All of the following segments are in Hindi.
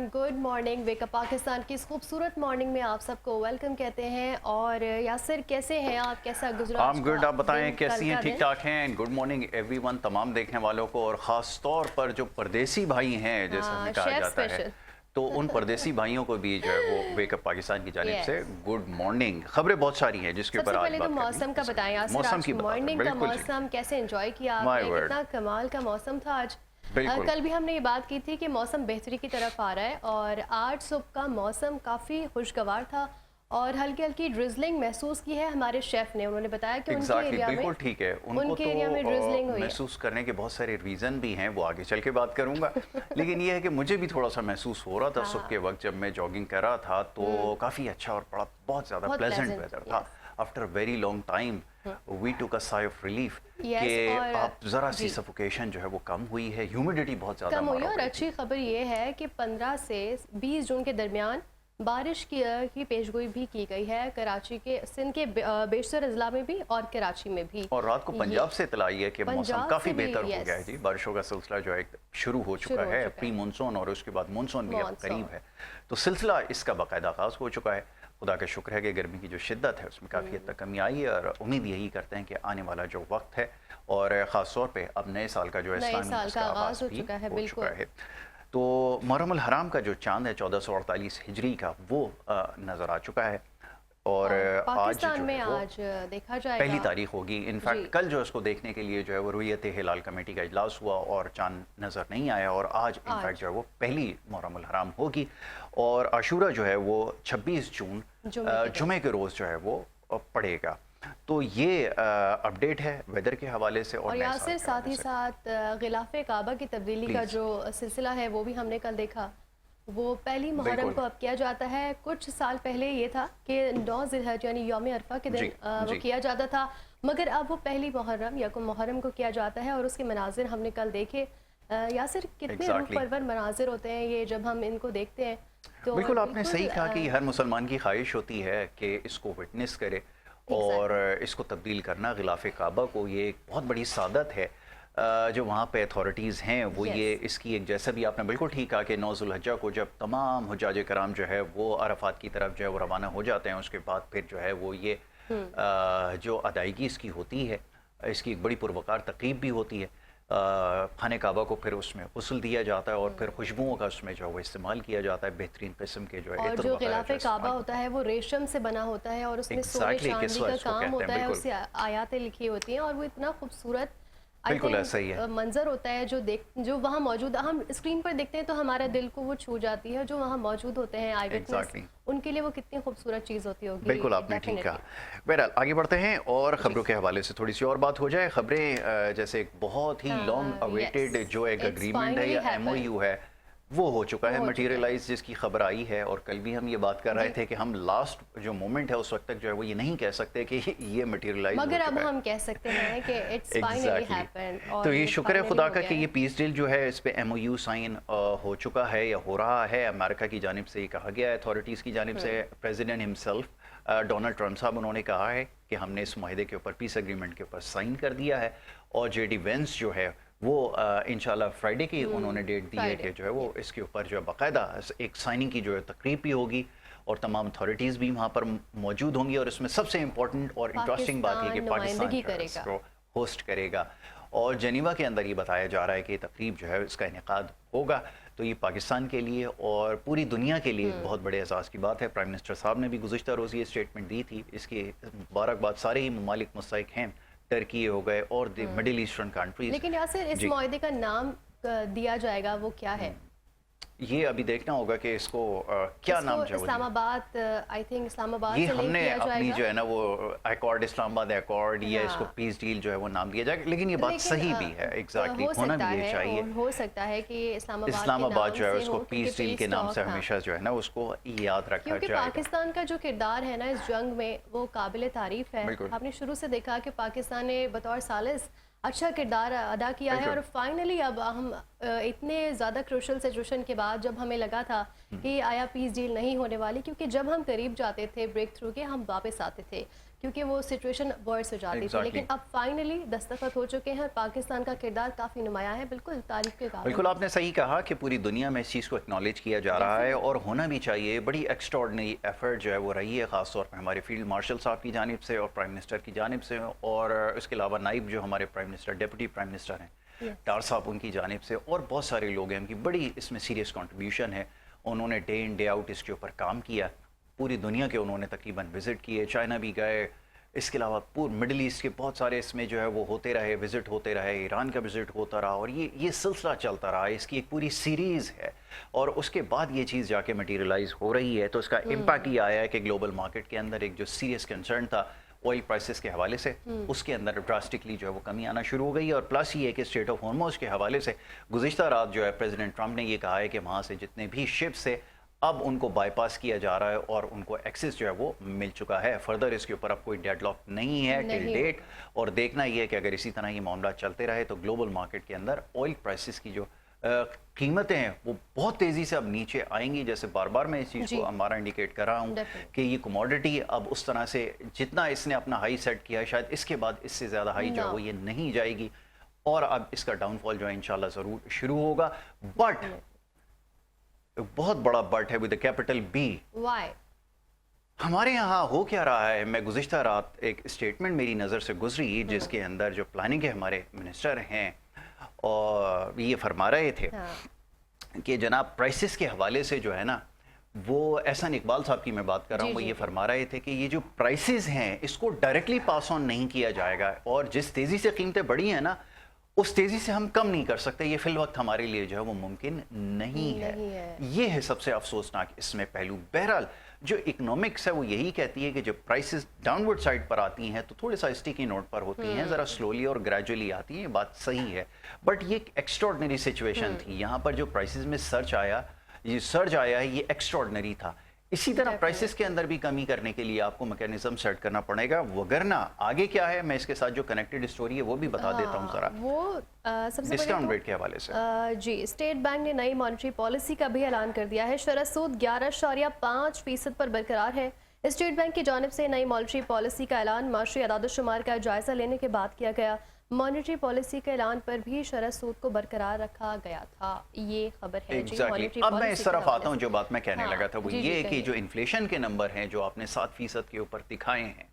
Everyone, good morning. Wake up Pakistan की इस खूबसूरत मॉर्निंग में आप सबको वेलकम कहते हैं। और यासिर, कैसे हैं आप? कैसा गुजरा आप गुड, आप बताएं दिन, कैसी कल हैं? का ठीक दिन? ठाक हैं। गुड मॉर्निंग एवरीवन तमाम देखने वालों को, और ख़ास तौर पर जो परदेसी भाई हैं जैसा हाँ, हमें कहा शेफ जाता है, स्पेशल। तो उन परदेसी भाइयों को भी जो है वो वेकअप पाकिस्तान की जानिब से यस। Good morning. खबरें बहुत सारी हैं जिसके ऊपर सबसे आज पहले तो बात करनी मौसम का है। बताएं यासिर, मौसम आज की बात है, मॉर्निंग का बिल्कुल जी। मौसम कैसे एंजॉय किया माय आपने? वर्ड, कितना कमाल का मौसम था आज। बिल्कुल कल भी हमने ये बात की थी कि मौसम बेहतरी की तरफ आ रहा है, और आज सुबह का मौसम काफ़ी खुशगवार था और हल्की हल्की ड्रिजलिंग महसूस की है हमारे शेफ ने। उन्होंने बताया कि उनके एग्जैक्टली एरिया में बिल्कुल ठीक है। उनको उनके तो एरिया में ड्रिजलिंग हुई है। महसूस करने के बहुत सारे रीज़न भी हैं, वो आगे चल के बात करूंगा। लेकिन ये है कि मुझे भी थोड़ा सा महसूस हो रहा था सुबह के हाँ। वक्त जब मैं जॉगिंग कर रहा था, तो काफ़ी अच्छा और बड़ा बहुत ज़्यादा बहुत प्लेजेंट प्लेजेंट, वेदर था। After very long time we took a sigh of relief yes. कि और आप ज़रा सी जी, सफोकेशन जो है वो कम हुई है, ह्यूमिडिटी बहुत ज़्यादा कम हुई है। हमारा और हो गई अच्छी थी। खबर ये है कि 15 से 20 जून के दरमियान बारिश की पेशगोई भी की गई है कराची के, सिंध के बेशतर अजला में भी और कराची में भी। और रात को ये पंजाब से इतला आई है कि मौसम पंजाब काफ़ी से भी बेहतर हो गया है यस जी। बारिशों का सिलसिला जो है शुरू हो चुका शुरू हो है, चुका प्री है। मानसून और उसके बाद मानसून भी अब मॉनसून करीब है, तो सिलसिला इसका बाकायदा आगाज़ हो चुका है। खुदा का शुक्र है कि गर्मी की जो शिद्दत है उसमें काफ़ी हद तक कमी आई है, और उम्मीद यही करते हैं कि आने वाला जो वक्त है, और ख़ास तौर पे अब नए साल का जो है नए इस्लामी साल उसका का आगाज़ आगाज हो भी चुका है, हो बिल्कुल। चुका है। तो मुहर्रम अल हराम का जो चांद है 1448 हिजरी का, वो नज़र आ चुका है। और और आज पाकिस्तान जो में है वो आज देखा पहली जाएगा। तारीख होगी। जी, इनफैक्ट कल जो इसको देखने के लिए जो है वो रुयत हिलाल कमेटी का इजलास हुआ और चांद नज़र नहीं आया, और आज इनफैक्ट आज जो है वो पहली मुहर्रम अल हराम होगी। और आशूरा जो है वो 26 जून जुमे के दिन। जुमे के रोज़ जो है वो पड़ेगा। तो ये अपडेट है वेदर के हवाले से और और नए साल यासिर, के साथ हवाले ही से। साथ गिलाफ़े काबा की तब्दीली का प्लीज़, जो सिलसिला है वो भी हमने कल देखा। वो पहली मुहर्रम बिल्कुल को अब किया जाता है। कुछ साल पहले ये था कि 9 ज़िलहज यानी यौम अरफा के दिन जी वो जी। किया जाता था, मगर अब वो पहली मुहर्रम यकुम मुहर्रम को किया जाता है। और उसके मनाजिर हमने कल देखे। यासिर, कितने रूह एग्जैक्टली परवर मनाजिर होते हैं ये जब हम इनको देखते हैं, तो बिल्कुल आपने बिल्कुल सही कहा कि हर मुसलमान की ख्वाहिश होती है कि इसको विटनेस करे और एग्जैक्टली। इसको तब्दील करना गिलाफ़ काबा को। ये एक बहुत बड़ी सादत है। जो वहाँ पे अथॉरिटीज़ हैं वो ये यस। इसकी एक, जैसा भी आपने बिल्कुल ठीक कहा कि 9 ज़ुल्हज्जा को जब तमाम हुज्जाज कराम जो है वो अरफात की तरफ जो है वो रवाना हो जाते हैं, उसके बाद फिर जो है वो ये जो अदायगी इसकी होती है, इसकी एक बड़ी पुरवकार तक़रीब भी होती है। खाने काबा को फिर उसमें गुस्ल दिया जाता है और फिर खुशबुओं का उसमें जो है वो इस्तेमाल किया जाता है, बेहतरीन किस्म के जो है और इत्र जो वगैरह गिलाफ़े जो काबा इस्तेमाल होता होते है वो रेशम से बना होता है, और हैं। उसमें सोने एग्जैक्टली चांदी किस्वा का इसको काम कहते होता हैं, है, बिल्कुल उससे आयातें लिखी होती हैं, और वो इतना खूबसूरत आई बिल्कुल थिंक ऐसा ही है। मंजर होता है जो वहाँ मौजूद, हम स्क्रीन पर देखते हैं तो हमारा दिल को वो छू जाती है। जो वहाँ मौजूद होते हैं आई विटनेस, एग्जैक्टली उनके लिए वो कितनी खूबसूरत चीज़ होती होगी। बिल्कुल आपने ठीक कहा। डेफिनेटली। बहरहाल आगे बढ़ते हैं और जी, ख़बरों के हवाले से थोड़ी सी और बात हो जाए। ख़बरें जैसे एक बहुत ही लॉन्ग यस, अवेटेड जो एक इट्स एग्रीमेंट है फाइनली या हैपेंड। एमओयू है वो हो चुका वो है हो चुका है मटीरियलाइज, जिसकी खबर आई है। और कल भी हम ये बात कर रहे जी, थे कि हम लास्ट जो मोमेंट है उस वक्त तक जो है वो ये नहीं कह सकते कि ये मटीरियलाइज हो मगर अब चुका है। हम कह सकते हैं कि इट्स फाइनली एग्जैक्टली हैपेंड, तो और ये ये शुक्र है फाइनली खुदा हो का गया कि ये है। पीस डील जो है इस पे एमओयू साइन हो चुका है या हो रहा है। अमेरिका की जानिब से ये कहा गया है, अथॉरिटीज़ की जानिब से। प्रेसिडेंट हिमसेल्फ डोनाल्ड ट्रंप साहब उन्होंने कहा है कि हमने इस माहिदे के ऊपर, पीस एग्रीमेंट के ऊपर साइन कर दिया है। और जेडी वेंस जो है वो इंशाल्लाह फ्राइडे की उन्होंने डेट दी है कि फ्राइडे जो है वो इसके ऊपर जो है बाकायदा एक साइनिंग की जो है तकरीब भी होगी, और तमाम अथॉरिटीज़ भी वहाँ पर मौजूद होंगी। और इसमें सबसे इम्पोर्टेंट और इंटरेस्टिंग बात ये कि पाकिस्तान पाकिस्तान नुमाइंदगी जो है करेगा। इसको होस्ट करेगा। और जनीवा के अंदर ये बताया जा रहा है कि ये तकरीब जो है इसका इनेकाद होगा। तो ये पाकिस्तान के लिए और पूरी दुनिया के लिए एक बहुत बड़े एहसास की बात है। प्राइम मिनिस्टर साहब ने भी गुज़िश्ता रोज़ ये स्टेटमेंट दी थी। इसकी मुबारकबाद सारे ही ममालिक मुस्तहिक हैं, टर्की हो गए और द मिडिल ईस्टर्न कंट्रीज़। लेकिन यासिर, इस जी, माहिदे का नाम दिया जाएगा, वो क्या है? ये अभी देखना होगा कि इसको क्या इसको नाम जो है वो दिया। इस्लामाबाद, आई थिंक इस्लामाबाद ये से लिंक हमने किया अपनी जाएगा। जो है ना वो अकॉर्ड, इस्लामाबाद अकॉर्ड, या इसको हाँ, पीस डील जो है वो नाम दिया जाएगा। लेकिन ये बात लेकिन सही भी है, एग्जैक्टली हो होना सकता भी ये है, चाहिए। और हो सकता है कि इस्लामाबाद के इस्लामाबाद नाम जो है से उसको हो, क्योंकि पीस डील के पीस नाम से टॉक, हाँ। हमेशा जो है ना उसको याद रखा क्योंकि जाएगा। पाकिस्तान का जो किरदार है ना इस जंग में, वो काबिल तारीफ है। बिल्कुल आपने शुरू से देखा कि पाकिस्तान ने बतौर सालिस अच्छा किरदार अदा किया है। बिल्कुल और फाइनली अब हम इतने ज़्यादा क्रूशल सिचुएशन के बाद, जब हमें लगा था कि आया पीस डील नहीं होने वाली, क्योंकि जब हम करीब जाते थे ब्रेक थ्रू के, हम वापस आते थे, क्योंकि वो सिचुएशन वर्स हो जाती थी। लेकिन अब फाइनली दस्तखत हो चुके हैं, पाकिस्तान का किरदार काफ़ी नुमाया है, बिल्कुल तारीफ के काबिल। बिल्कुल आपने सही कहा कि पूरी दुनिया में इस चीज़ को एक्नॉलेज किया जा रहा है और होना भी चाहिए। बड़ी एक्स्ट्राऑर्डिनरी एफर्ट जो है वो रही है, ख़ासतौर पर हमारे फील्ड मार्शल साहब की जानिब से और प्राइम मिनिस्टर की जानिब से, और इसके अलावा नाइब जो हमारे prime minister deputy prime minister हैं डार साहब उनकी जानिब से, और बहुत सारे लोग हैं, उनकी बड़ी इसमें सीरियस कंट्रीब्यूशन है। उन्होंने डे इन डे आउट इसके ऊपर काम किया, पूरी दुनिया के उन्होंने तकरीबन विज़िट किए, चाइना भी गए, इसके अलावा पूरे मिडल ईस्ट के बहुत सारे इसमें जो है वो होते रहे, विज़िट होते रहे, ईरान का विज़िट होता रहा, और ये सिलसिला चलता रहा। इसकी एक पूरी सीरीज़ है और उसके बाद ये चीज़ जाके मटीरियलाइज़ हो रही है। तो इसका इम्पैक्ट ये आया है कि ग्लोबल मार्केट के अंदर एक जो सीरियस कंसर्न था ऑयल प्राइसेस के हवाले से, उसके अंदर ड्रास्टिकली जो है वो कमी आना शुरू हो गई है। और प्लस ये है कि स्ट्रेट ऑफ हॉर्मुज़ के हवाले से गुज़िश्ता रात जो है प्रेसिडेंट ट्रंप ने ये कहा है कि वहाँ से जितने भी शिप्स है अब उनको बाईपास किया जा रहा है और उनको एक्सेस जो है वो मिल चुका है। फर्दर इसके ऊपर अब कोई डेडलॉक नहीं है टिल डेट, और देखना ये है कि अगर इसी तरह ये मामला चलते रहे तो ग्लोबल मार्केट के अंदर ऑयल प्राइसेस की जो कीमतें हैं वो बहुत तेज़ी से अब नीचे आएंगी। जैसे बार बार मैं इस चीज़ को हमारा इंडिकेट कर रहा हूँ कि ये कमोडिटी अब उस तरह से जितना इसने अपना हाई सेट किया है, शायद इसके बाद इससे ज़्यादा हाई जो है वो ये नहीं जाएगी, और अब इसका डाउनफॉल जो है इंशाल्लाह ज़रूर शुरू होगा। बट बहुत बड़ा बट है with the capital B. Why? हमारे यहाँ हो क्या रहा है, मैं गुज़िश्ता रात एक स्टेटमेंट मेरी नज़र से गुजरी जिसके अंदर जो प्लानिंग के हमारे मिनिस्टर हैं और ये फरमा रहे थे कि जनाब प्राइसेस के हवाले से जो है ना, वो एहसान इकबाल साहब की मैं बात कर रहा हूँ, वो ये फरमा रहे थे कि ये जो प्राइसेस हैं इसको डायरेक्टली पास ऑन नहीं किया जाएगा, और जिस तेज़ी से कीमतें बढ़ी हैं ना उस तेज़ी से हम कम नहीं कर सकते, ये फिल वक्त हमारे लिए जो है वो मुमकिन नहीं है। ये है सबसे अफसोसनाक इसमें पहलू। बहरहाल जो इकोनॉमिक्स है वो यही कहती है कि जब प्राइसेस डाउनवर्ड साइड पर आती हैं तो थोड़े सा स्टिकी नोट पर होती हैं, ज़रा स्लोली और ग्रेजुअली आती हैं, ये बात सही है। बट ये एक एक्स्ट्राऑर्डिनरी सिचुएशन थी, यहाँ पर जो प्राइसेस में सर्च आया है ये एक्स्ट्राऑर्डिनरी था। इसी तरह प्राइसेस के अंदर भी कमी करने के लिए आपको मैकेनिज्म सेट करना पड़ेगा, वगरना आगे क्या है, मैं इसके साथ जो कनेक्टेड स्टोरी है वो भी बता देता हूँ जरा। वो सबसे डिस्काउंट रेट के हवाले से जी, स्टेट बैंक ने नई मॉनेटरी पॉलिसी का भी ऐलान कर दिया है। शरह सूद 11.5% पर बरकरार है। स्टेट बैंक की जानिब से नई मॉनेटरी पॉलिसी का ऐलान माशी अदाद-ओ-शुमार का जायजा लेने के बाद किया गया। मॉनेटरी पॉलिसी के ऐलान पर भी शरह सूद को बरकरार रखा गया था, ये खबर है। Exactly. अब मैं इस तरफ आता हूँ, जो बात मैं कहने लगा था वो ये है कि जो इन्फ्लेशन के नंबर हैं जो आपने 7% के ऊपर दिखाए हैं,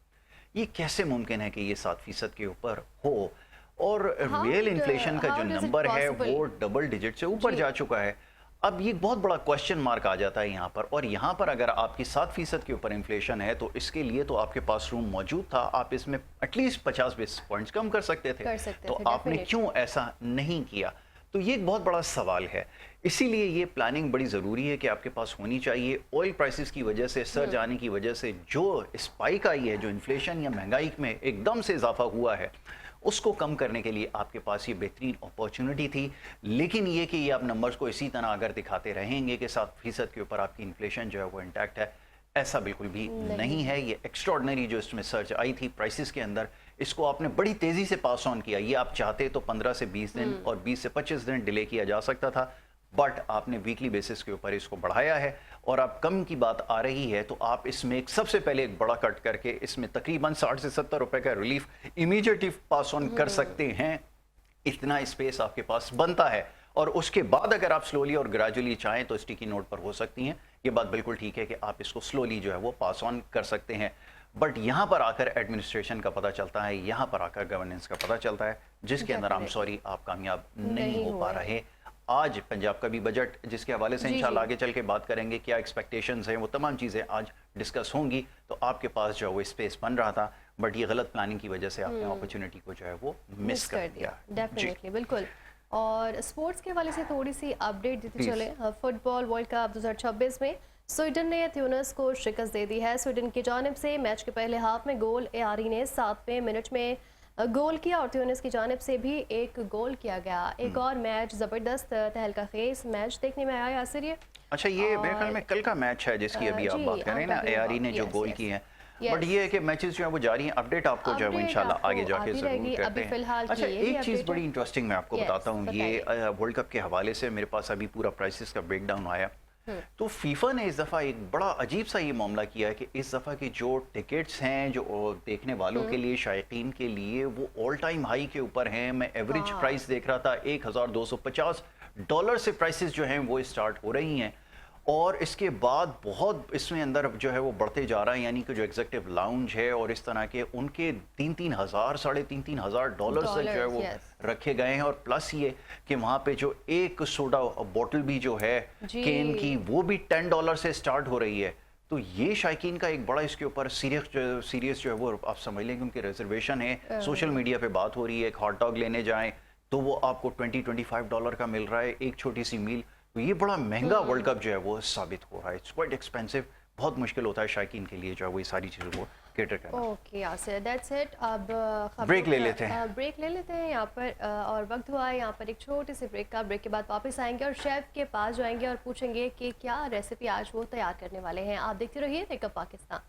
ये कैसे मुमकिन है कि ये 7% के ऊपर हो, और रियल इन्फ्लेशन का जो नंबर है वो डबल डिजिट से ऊपर जा चुका है। अब ये बहुत बड़ा क्वेश्चन मार्क आ जाता है यहाँ पर, और यहाँ पर अगर आपकी 7% के ऊपर इन्फ्लेशन है तो इसके लिए तो आपके पास रूम मौजूद था, आप इसमें एटलीस्ट 50 बेसिस पॉइंट्स कम कर सकते थे, तो आपने क्यों ऐसा नहीं किया? तो ये एक बहुत बड़ा सवाल है। इसीलिए ये प्लानिंग बड़ी ज़रूरी है कि आपके पास होनी चाहिए। ऑयल प्राइसेस की वजह से, सर्ज आने की वजह से जो स्पाइक आई है, जो इन्फ्लेशन या महंगाई में एकदम से इजाफा हुआ है, उसको कम करने के लिए आपके पास ये बेहतरीन अपॉर्चुनिटी थी। लेकिन ये कि ये आप नंबर्स को इसी तरह अगर दिखाते रहेंगे कि 7% के ऊपर आपकी इन्फ्लेशन जो है वो इंटैक्ट है, ऐसा बिल्कुल भी नहीं है। ये एक्स्ट्राऑर्डिनरी जो इसमें सर्च आई थी प्राइसेस के अंदर, इसको आपने बड़ी तेज़ी से पास ऑन किया। ये आप चाहते तो 15 से 20 दिन और 20 से 25 दिन डिले किया जा सकता था, बट आपने वीकली बेसिस के ऊपर इसको बढ़ाया है। और अब कम की बात आ रही है तो आप इसमें एक सबसे पहले एक बड़ा कट करके इसमें तकरीबन 60 से 70 रुपए का रिलीफ इमीडिएटली पास ऑन कर सकते हैं। इतना स्पेस आपके पास बनता है, और उसके बाद अगर आप स्लोली और ग्रेजुअली चाहें तो स्टिकी नोट पर हो सकती हैं। ये बात बिल्कुल ठीक है कि आप इसको स्लोली जो है वो पास ऑन कर सकते हैं, बट यहाँ पर आकर एडमिनिस्ट्रेशन का पता चलता है, यहाँ पर आकर गवर्नेंस का पता चलता है, जिसके अंदर आई एम सॉरी आप कामयाब नहीं हो पा रहे। आज पंजाब का भी बजट, जिसके हवाले से इंशाल्लाह आगे चल के बात करेंगे, क्या एक्सपेक्टेशंस हैं, वो तमाम चीज़ें आज डिस्कस होंगी। तो आपके पास जो है वो स्पेस बन रहा था, बट ये गलत प्लानिंग की वजह से आपने अपॉर्चुनिटी को जो है वो मिस कर दिया। डेफिनेटली, बिल्कुल। और स्पोर्ट्स के हवाले से थोड़ी सी अपडेट देते चले। फुटबॉल वर्ल्ड कप 2026 में स्वीडन ने ट्यूनिस को शिकस्त दे दी है। स्वीडन की जानिब से मैच के पहले हाफ में गोल एआरी ने 7वें मिनट में गोल किया और ट्यूनिस की जानिब से भी एक गोल किया गया। एक और मैच ज़बरदस्त तहलका खेज मैच देखने में आया यासिर। ये अच्छा, ये मेरे ख्याल में कल का मैच है जिसकी अभी आप बात कर रहे हैं ना, एआरी ने जो गोल किए हैं। बट ये है कि मैचेस जो है वो जारी हैं, अपडेट आपको जो है वो इंशाल्लाह आगे जाके जरूर करते हैं। अच्छा, एक चीज़ बड़ी इंटरेस्टिंग मैं आपको बताता हूँ, ये वर्ल्ड कप के हवाले से मेरे पास अभी पूरा प्राइसेस का ब्रेकडाउन आया। तो फीफा ने इस दफ़ा एक बड़ा अजीब सा ये मामला किया है कि इस दफ़ा की जो टिकट्स हैं जो देखने वालों के लिए, शायकीन के लिए, वो ऑल टाइम हाई के ऊपर हैं। मैं एवरेज हाँ। प्राइस देख रहा था, $1250 से प्राइसेस जो हैं वो स्टार्ट हो रही हैं। और इसके बाद बहुत इसमें अंदर जो है वो बढ़ते जा रहा है, यानी कि जो एग्जीक्यूटिव लाउंज है और इस तरह के उनके 3-3 हज़ार, $3.5 हज़ार डॉलर से जो है वो यस। रखे गए हैं। और प्लस ये कि वहाँ पे जो एक सोडा बॉटल भी जो है जी। केन की, वो भी $10 से स्टार्ट हो रही है। तो ये शायकीन का एक बड़ा इसके ऊपर सीरियस जो है वो आप समझ लें कि उनकी रिजर्वेशन है। सोशल मीडिया पे बात हो रही है, एक हॉट डॉग लेने जाएं तो वो आपको $20-25 का मिल रहा है, एक छोटी सी मील। तो ये बड़ा महंगा वर्ल्ड कप जो है वो साबित हो रहा है। It's quite expensive. बहुत मुश्किल होता है शायकीन के लिए जो है वो ये सारी चीज़ों को कैटर करना। Okay Yasir, that's it. अब ब्रेक ले लेते हैं। ब्रेक ले लेते हैं यहाँ पर, और वक्त हुआ है यहाँ पर एक छोटी सी ब्रेक का। ब्रेक के बाद वापस आएंगे और शेफ के पास जाएंगे और पूछेंगे कि क्या रेसिपी आज वो तैयार करने वाले हैं। आप देखते रहिए वेकअप पाकिस्तान।